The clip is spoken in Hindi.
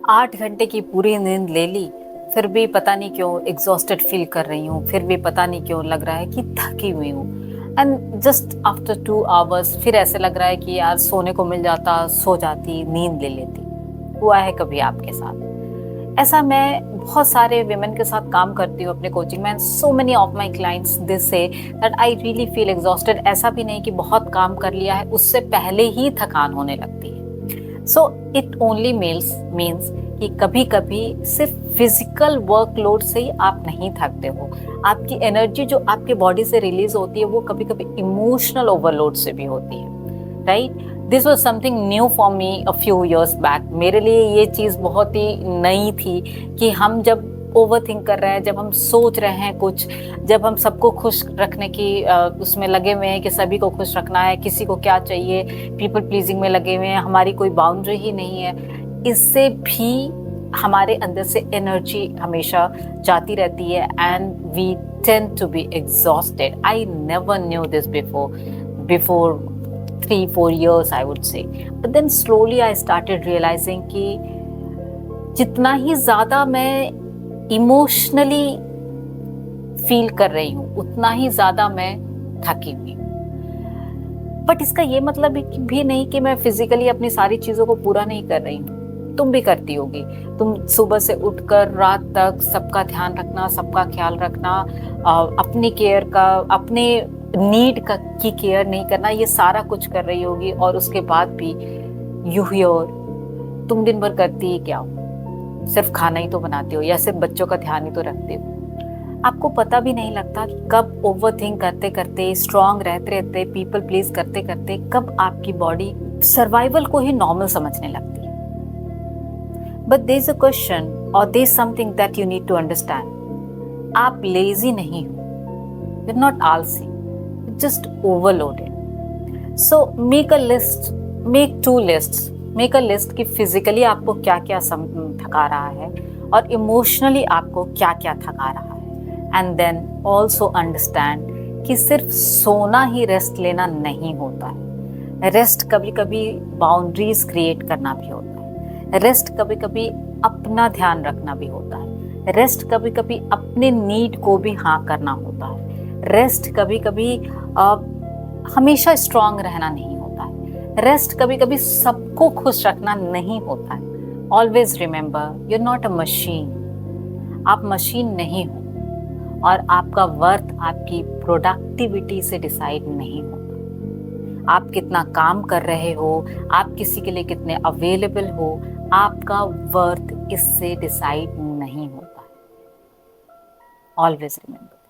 8 घंटे की पूरी नींद ले ली, फिर भी पता नहीं क्यों एग्जॉस्टेड फील कर रही हूँ, फिर भी पता नहीं क्यों लग रहा है कि थकी हुई हूँ। एंड जस्ट आफ्टर 2 आवर्स फिर ऐसे लग रहा है कि यार सोने को मिल जाता, सो जाती, नींद ले लेती। हुआ है कभी आपके साथ ऐसा? मैं बहुत सारे विमेन के साथ काम करती हूँ अपने कोचिंग में, and so many of my clients this say that I really feel exhausted. ऐसा भी नहीं कि बहुत काम कर लिया है, उससे पहले ही थकान होने लगती है। सो इट ओनली मीन्स कि कभी कभी सिर्फ फिजिकल वर्कलोड से ही आप नहीं थकते हो। आपकी एनर्जी जो आपके बॉडी से रिलीज होती है वो कभी कभी इमोशनल ओवरलोड से भी होती है, right? This was something new for me a few years back. मेरे लिए ये चीज़ बहुत ही नई थी कि हम जब ओवर थिंक कर रहे हैं, जब हम सोच रहे हैं कुछ, जब हम सबको खुश रखने की उसमें लगे हुए हैं कि सभी को खुश रखना है, किसी को क्या चाहिए, पीपल प्लीजिंग में लगे हुए हैं, हमारी कोई बाउंड्री ही नहीं है, इससे भी हमारे अंदर से एनर्जी हमेशा जाती रहती है and we tend to be exhausted. I never knew this before 3-4 years I would say, but then slowly I started realizing कि जितना ही ज़्यादा मैं इमोशनली फील कर रही हूँ उतना ही ज़्यादा मैं थकी हुई हूँ। बट इसका ये मतलब भी नहीं कि मैं फिजिकली अपनी सारी चीज़ों को पूरा नहीं कर रही हूँ। तुम भी करती होगी। तुम सुबह से उठकर रात तक सबका ध्यान रखना, सबका ख्याल रखना, अपनी केयर का, अपने नीड का की केयर नहीं करना, ये सारा कुछ कर रही होगी। और उसके बाद भी यू हियर तुम दिन भर करती ही क्या हो? सिर्फ खाना ही तो बनाती हो या सिर्फ बच्चों का ध्यान ही तो रखती हो। आपको पता भी नहीं लगता कि कब ओवर थिंक करते करते, स्ट्रांग रहते रहते, पीपल प्लीज करते करते, कब आपकी बॉडी सर्वाइवल को ही नॉर्मल समझने लगती है। But there is a question और there is something that you need to understand. आप लेजी नहीं हो, यू आर नॉट आलसी, just overloaded. So make a list, make 2 lists. Make a list कि physically आपको क्या क्या थका रहा है और emotionally आपको क्या क्या थका रहा है। And then also understand कि सिर्फ सोना ही रेस्ट लेना नहीं होता है। रेस्ट कभी कभी बाउंड्रीज क्रिएट करना भी होता है। रेस्ट कभी कभी अपना ध्यान रखना भी होता है। रेस्ट कभी कभी अपने नीड को भी हाँ करना होता है। रेस्ट कभी कभी हमेशा स्ट्रांग रहना नहीं होता है। रेस्ट कभी कभी सबको खुश रखना नहीं होता है। Always remember you are not a machine. आप मशीन नहीं हो और आपका वर्थ आपकी प्रोडक्टिविटी से डिसाइड नहीं होता। आप कितना काम कर रहे हो, आप किसी के लिए कितने अवेलेबल हो, आपका वर्थ इससे डिसाइड नहीं होता है। Always remember.